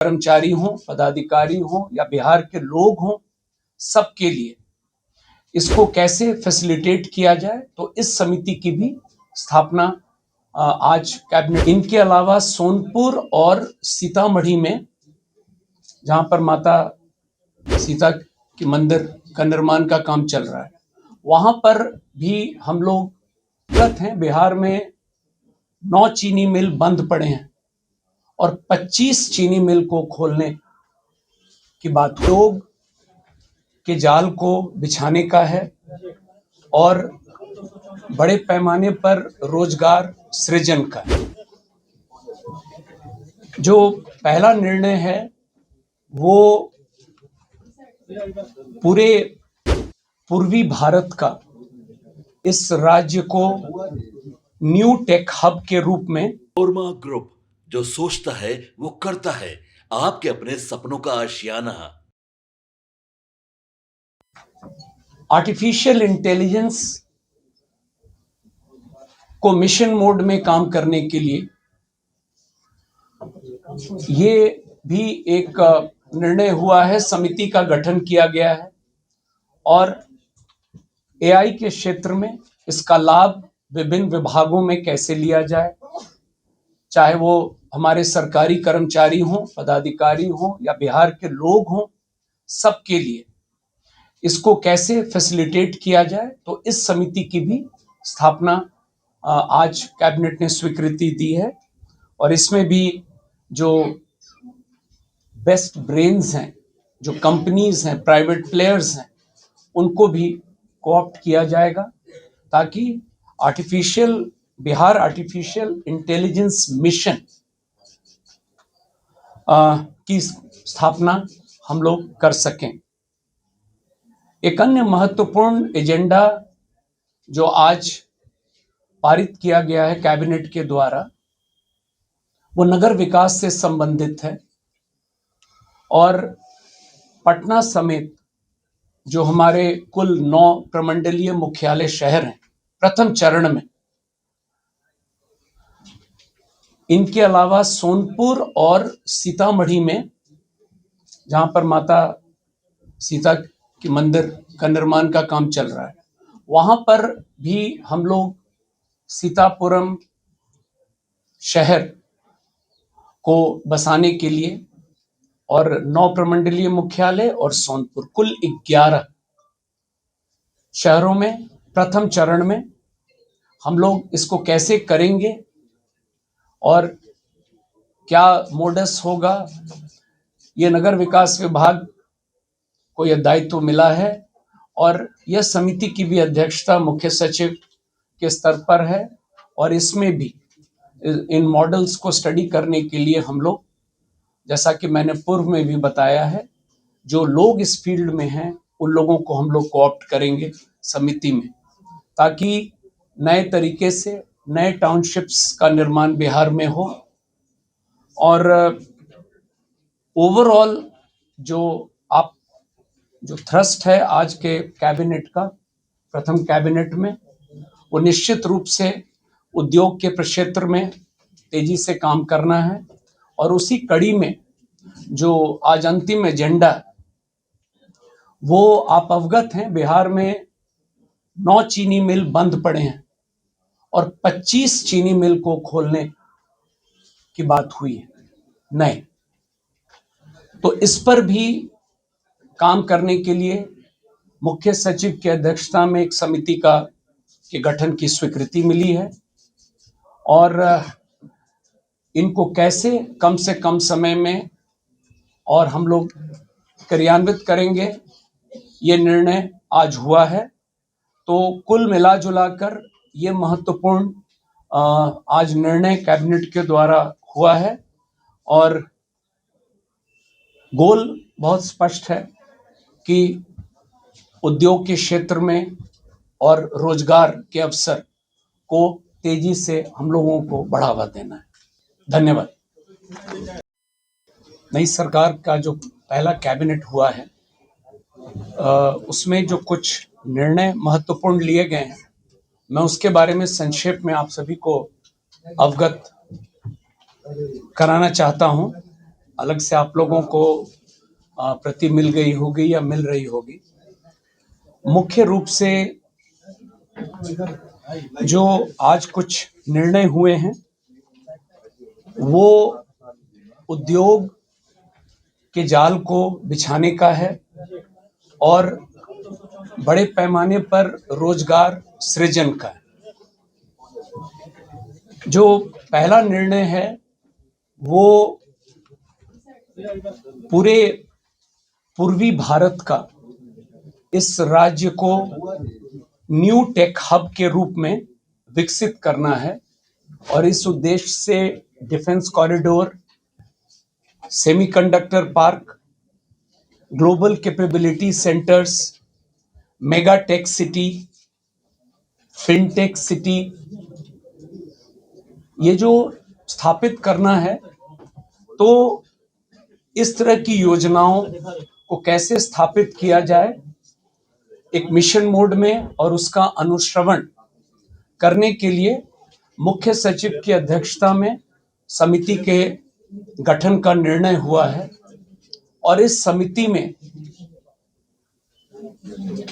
कर्मचारी हों, पदाधिकारी हों या बिहार के लोग हों, सबके लिए इसको कैसे फैसिलिटेट किया जाए, तो इस समिति की भी स्थापना आज कैबिनेट। इनके अलावा सोनपुर और सीतामढ़ी में, जहां पर माता सीता के मंदिर का निर्माण का काम चल रहा है, वहां पर भी हम लोग हैं। बिहार में 9 चीनी मिल बंद पड़े हैं और 25 चीनी मिल को खोलने की बात लोग के जाल को बिछाने का है और बड़े पैमाने पर रोजगार सृजन का है। जो पहला निर्णय है वो पूरे पूर्वी भारत का इस राज्य को न्यू टेक हब के रूप में ओरमा ग्रुप, जो सोचता है वो करता है, आपके अपने सपनों का आशियाना। आर्टिफिशियल इंटेलिजेंस को मिशन मोड में काम करने के लिए ये भी एक निर्णय हुआ है। समिति का गठन किया गया है और एआई के क्षेत्र में इसका लाभ विभिन्न विभागों में कैसे लिया जाए, चाहे वो हमारे सरकारी कर्मचारी हों, पदाधिकारी हों या बिहार के लोग हों, सबके लिए इसको कैसे फैसिलिटेट किया जाए, तो इस समिति की भी स्थापना आज कैबिनेट ने स्वीकृति दी है। और इसमें भी जो बेस्ट ब्रेन्स हैं, जो कंपनीज हैं, प्राइवेट प्लेयर्स हैं, उनको भी कोऑप्ट किया जाएगा ताकि बिहार आर्टिफिशियल इंटेलिजेंस मिशन की स्थापना हम लोग कर सकें। एक अन्य महत्वपूर्ण एजेंडा जो आज पारित किया गया है कैबिनेट के द्वारा, वो नगर विकास से संबंधित है और पटना समेत जो हमारे कुल 9 प्रमंडलीय मुख्यालय शहर हैं, प्रथम चरण में इनके अलावा सोनपुर और सीतामढ़ी में, जहां पर माता सीता के मंदिर का निर्माण का काम चल रहा है, वहां पर भी हम लोग सीतापुरम शहर को बसाने के लिए और 9 प्रमंडलीय मुख्यालय और सोनपुर, कुल 11 शहरों में प्रथम चरण में हम लोग इसको कैसे करेंगे और क्या मोडस होगा, ये नगर विकास विभाग को यह दायित्व मिला है और यह समिति की भी अध्यक्षता मुख्य सचिव के स्तर पर है। और इसमें भी इन मॉडल्स को स्टडी करने के लिए हम लोग, जैसा कि मैंने पूर्व में भी बताया है, जो लोग इस फील्ड में हैं उन लोगों को हम लोग कोऑप्ट करेंगे समिति में, ताकि नए तरीके से नए टाउनशिप्स का निर्माण बिहार में हो। और ओवरऑल जो थ्रस्ट है आज के कैबिनेट का, प्रथम कैबिनेट में, वो निश्चित रूप से उद्योग के प्रक्षेत्र में तेजी से काम करना है। और उसी कड़ी में जो आज अंतिम एजेंडा, वो आप अवगत हैं, बिहार में 9 चीनी मिल बंद पड़े हैं और 25 चीनी मिल को खोलने की बात हुई है नए। तो इस पर भी काम करने के लिए मुख्य सचिव की अध्यक्षता में एक समिति के गठन की स्वीकृति मिली है और इनको कैसे कम से कम समय में और हम लोग क्रियान्वित करेंगे, ये निर्णय आज हुआ है। तो कुल मिला जुला कर ये महत्वपूर्ण आज निर्णय कैबिनेट के द्वारा हुआ है और गोल बहुत स्पष्ट है कि उद्योग के क्षेत्र में और रोजगार के अवसर को तेजी से हम लोगों को बढ़ावा देना है। धन्यवाद। नई सरकार का जो पहला कैबिनेट हुआ है उसमें जो कुछ निर्णय महत्वपूर्ण लिए गए हैं, मैं उसके बारे में संक्षेप में आप सभी को अवगत कराना चाहता हूं। अलग से आप लोगों को प्रति मिल गई होगी या मिल रही होगी। मुख्य रूप से जो आज कुछ निर्णय हुए हैं वो उद्योग के जाल को बिछाने का है और बड़े पैमाने पर रोजगार सृजन का है। जो पहला निर्णय है वो पूरे पूर्वी भारत का इस राज्य को न्यू टेक हब के रूप में विकसित करना है और इस उद्देश्य से defence corridor, semiconductor park, global capability centres, mega tech city, fintech city, ये जो स्थापित करना है, तो इस तरह की योजनाओं को कैसे स्थापित किया जाए एक मिशन मोड में और उसका अनुश्रवण करने के लिए मुख्य सचिव की अध्यक्षता में समिति के गठन का निर्णय हुआ है और इस समिति में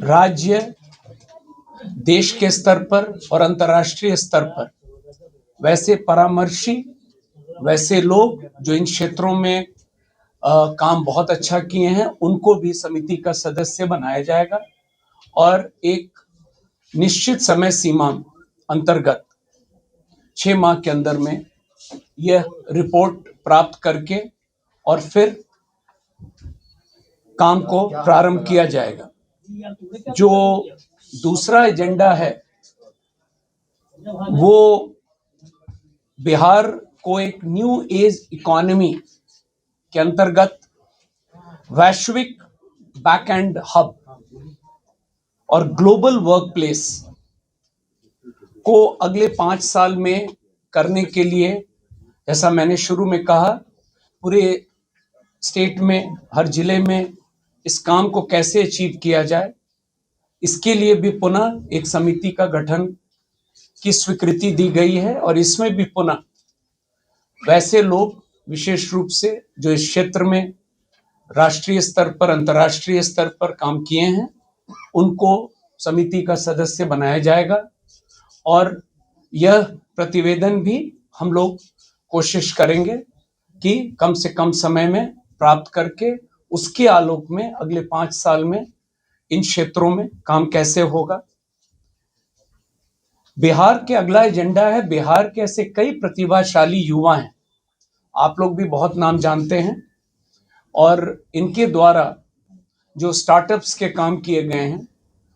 राज्य, देश के स्तर पर और अंतर्राष्ट्रीय स्तर पर वैसे परामर्शी, वैसे लोग जो इन क्षेत्रों में काम बहुत अच्छा किए हैं उनको भी समिति का सदस्य बनाया जाएगा और एक निश्चित समय सीमा अंतर्गत 6 माह के अंदर में यह रिपोर्ट प्राप्त करके और फिर काम को प्रारंभ किया जाएगा। जो दूसरा एजेंडा है वो बिहार को एक न्यू एज इकोनॉमी के अंतर्गत वैश्विक बैक एंड हब और ग्लोबल वर्क प्लेस को अगले 5 साल में करने के लिए, जैसा मैंने शुरू में कहा, पूरे स्टेट में हर जिले में इस काम को कैसे अचीव किया जाए, इसके लिए भी पुनः एक समिति का गठन की स्वीकृति दी गई है और इसमें भी पुनः वैसे लोग विशेष रूप से जो इस क्षेत्र में राष्ट्रीय स्तर पर, अंतर्राष्ट्रीय स्तर पर काम किए हैं उनको समिति का सदस्य बनाया जाएगा और यह प्रतिवेदन भी हम लोग कोशिश करेंगे कि कम से कम समय में प्राप्त करके उसके आलोक में अगले 5 साल में इन क्षेत्रों में काम कैसे होगा। बिहार के अगला एजेंडा है, बिहार के ऐसे कई प्रतिभाशाली युवा हैं, आप लोग भी बहुत नाम जानते हैं और इनके द्वारा जो स्टार्टअप्स के काम किए गए हैं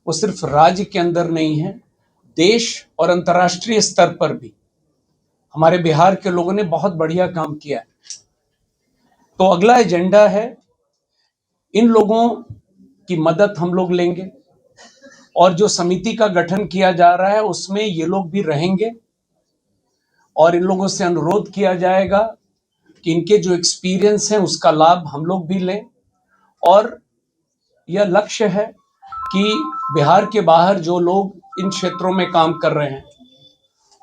वो सिर्फ राज्य के अंदर नहीं है, देश और अंतर्राष्ट्रीय स्तर पर भी हमारे बिहार के लोगों ने बहुत बढ़िया काम किया है। तो अगला एजेंडा है, इन लोगों की मदद हम लोग लेंगे और जो समिति का गठन किया जा रहा है उसमें ये लोग भी रहेंगे और इन लोगों से अनुरोध किया जाएगा कि इनके जो एक्सपीरियंस है उसका लाभ हम लोग भी लें और यह लक्ष्य है कि बिहार के बाहर जो लोग इन क्षेत्रों में काम कर रहे हैं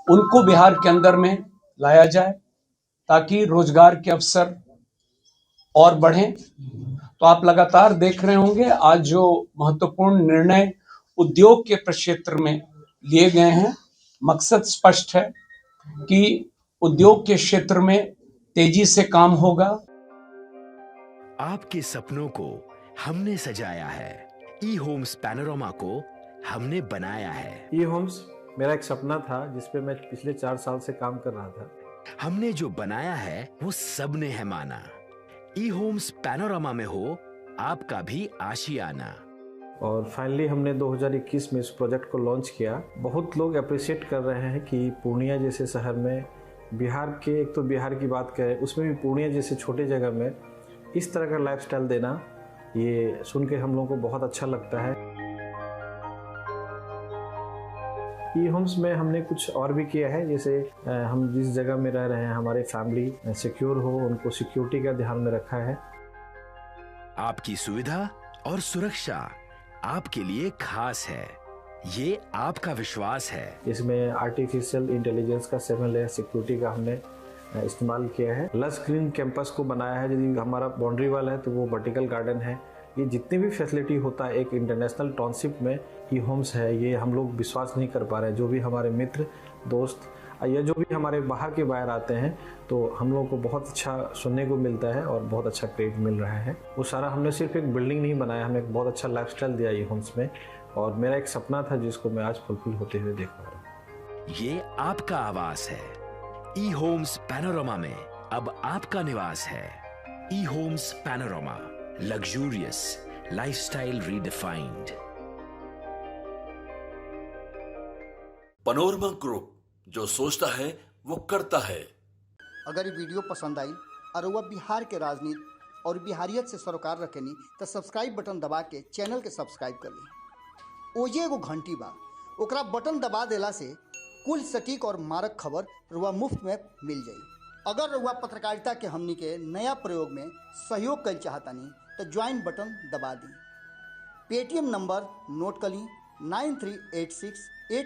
उनको बिहार के अंदर में लाया जाए ताकि रोजगार के अवसर और बढ़ें। तो आप लगातार देख रहे होंगे आज जो महत्वपूर्ण निर्णय उद्योग के प्रक्षेत्र में लिए गए हैं, मकसद स्पष्ट है कि उद्योग के क्षेत्र में तेजी से काम होगा। आपके सपनों को हमने सजाया है, ई होम्स पैनोरामा को हमने बनाया है। ई होम्स मेरा एक सपना था जिस पे मैं पिछले 4 साल से काम कर रहा था। हमने जो बनाया है वो सबने है माना। ई होम्स पैनोरामा में हो आपका भी आशियाना। और फाइनली हमने 2021 में इस प्रोजेक्ट को लॉन्च किया। बहुत लोग अप्रिशिएट कर रहे हैं कि पूर्णिया जैसे शहर में बिहार के, एक तो बिहार की बात करें उसमें भी पूर्णिया जैसे छोटे जगह में इस तरह का लाइफस्टाइल देना, ये सुन के हम लोगों को बहुत अच्छा लगता है। ई होम्स में हमने कुछ और भी किया है, जैसे हम जिस जगह में रह रहे हैं हमारे फैमिली सिक्योर हो, उनको सिक्योरिटी का ध्यान में रखा है। आपकी सुविधा और सुरक्षा आपके लिए खास है, ये आपका विश्वास है। इसमें आर्टिफिशियल इंटेलिजेंस का 7 लेयर सिक्योरिटी का हमने इस्तेमाल किया है। लस ग्रीन कैंपस को बनाया है। यदि हमारा बाउंड्री वाल है तो वो वर्टिकल गार्डन है। ये जितनी भी फैसिलिटी होता है एक इंटरनेशनल टाउनशिप में ई होम्स है, ये हम लोग विश्वास नहीं कर पा रहे हैं। जो भी हमारे मित्र दोस्त या जो भी हमारे बाहर के बाहर आते हैं तो हम लोगों को बहुत अच्छा सुनने को मिलता है और बहुत अच्छा क्रेडिट मिल रहा है। वो सारा हमने सिर्फ एक बिल्डिंग नहीं बनाया, हमें एक बहुत अच्छा लाइफस्टाइल दिया ई होम्स में, और मेरा एक सपना था जिसको मैं आज फुलफिल होते हुए देख पा रहा हूँ। ये आपका आवास है। ई होम्स पैनोरामा में अब आपका निवास है। E Homes Panorama, luxurious lifestyle redefined. Panorama group, जो सोचता है वो करता है। अगर ये वीडियो पसंद आई और वह बिहार के राजनीति और बिहारियत से सरोकार रखेनी तो सब्सक्राइब बटन दबा के चैनल के सब्सक्राइब कर ली। ओजे एगो घंटी बा, ओकरा बटन दबा देला से कुल सटीक और मारक खबर रुआ मुफ्त में मिल जाई। अगर रुआ पत्रकारिता के हमनी के नया प्रयोग में सहयोग कर चाहतानी तो ज्वाइन बटन दबा दी। पेटीएम नंबर नोट कर ली 9386